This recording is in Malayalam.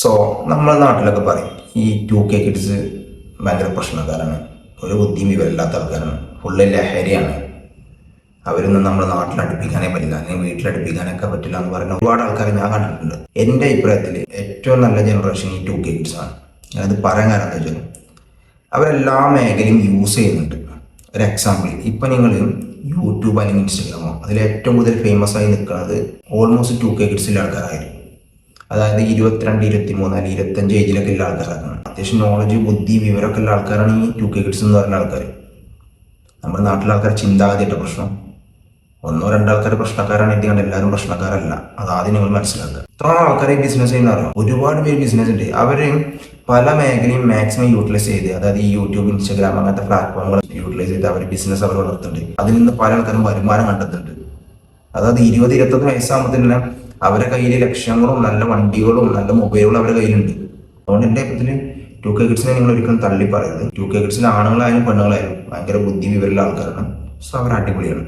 സോ നമ്മുടെ നാട്ടിലൊക്കെ പറയും ഈ 2K കിഡ്സ് ഭയങ്കര പ്രശ്നക്കാരാണ്, ഒരു ബുദ്ധിയും വിവരമില്ലാത്ത ആൾക്കാരാണ്, ഫുള്ള് ലഹരിയാണ്, അവരൊന്നും നമ്മുടെ നാട്ടിൽ അടുപ്പിക്കാനേ പറ്റില്ല, അല്ലെങ്കിൽ വീട്ടിലടുപ്പിക്കാനൊക്കെ പറ്റില്ല എന്ന് പറയുന്ന ഒരുപാട് ആൾക്കാരെ ഞാൻ കണ്ടിട്ടുണ്ട്. എൻ്റെ അഭിപ്രായത്തിൽ ഏറ്റവും നല്ല ജനറേഷൻ ഈ 2K കിഡ്സ് ആണ്. ഞാനത് പറയാൻ കാരണം എന്താ വെച്ചാൽ അവരെല്ലാ മേഖലയും യൂസ് ചെയ്യുന്നുണ്ട്. ഒരു എക്സാമ്പിൾ, ഇപ്പം നിങ്ങൾ യൂട്യൂബ് അല്ലെങ്കിൽ ഇൻസ്റ്റഗ്രാമോ അതിൽ ഏറ്റവും കൂടുതൽ ഫേമസ് ആയി നിൽക്കുന്നത് ഓൾമോസ്റ്റ് 2K കിഡ്സിലെ ആൾക്കാരായിരിക്കും. അതായത് 22, 23 അല്ലെങ്കിൽ 25 ഏജിലൊക്കെ ഉള്ള ആൾക്കാരാണ്. അത്യാവശ്യം നോളജ്, ബുദ്ധി, വിവരമൊക്കെ ഉള്ള ആൾക്കാരാണ് ഈ 2K കിഡ്സ് എന്ന് പറയുന്ന ആൾക്കാർ. നമ്മുടെ നാട്ടിലെ ആൾക്കാർ ചിന്താഗതിയുടെ പ്രശ്നം, ഒന്നോ രണ്ടോ ആൾക്കാർ പ്രശ്നക്കാരാണ് എത്തിക്കാണ്ട് എല്ലാവരും പ്രശ്നക്കാരല്ല. അതാദ്യം നിങ്ങൾ മനസ്സിലാക്കുക. എത്ര ആൾക്കാരെ ബിസിനസ് ചെയ്യുന്നവരോ, ഒരുപാട് പേര് ബിസിനസ് ഉണ്ട്. അവർ പല മേഖലയും മാക്സിമം യൂട്ടിലൈസ് ചെയ്ത്, അതായത് ഈ യൂട്യൂബ്, ഇൻസ്റ്റാഗ്രാം അങ്ങനത്തെ പ്ലാറ്റ്ഫോമുകൾ യൂട്ടിലൈസ് ചെയ്ത് അവർ ബിസിനസ് അവർ വളർത്തുന്നുണ്ട്. അതിൽ നിന്ന് പല ആൾക്കാരും വരുമാനം കണ്ടെത്തുന്നുണ്ട്. അതായത് 20, 21 വയസ്സാകുമ്പോൾ തന്നെ അവരുടെ കയ്യിൽ ലക്ഷങ്ങളും നല്ല വണ്ടികളും നല്ല മൊബൈലുകളും അവരുടെ കയ്യിലുണ്ട്. അതുകൊണ്ട് എൻ്റെ ഇതിൽ 2K കിഡ്സിനെ നിങ്ങൾ ഒരിക്കലും തള്ളി പറയരുത്. 2K കിഡ്സിൽ ആണുങ്ങളായാലും പെണ്ണുങ്ങളായാലും ഭയങ്കര ബുദ്ധി വിവരമുള്ള ആൾക്കാരാണ്. സോ അവർ അടിപൊളിയാണ്.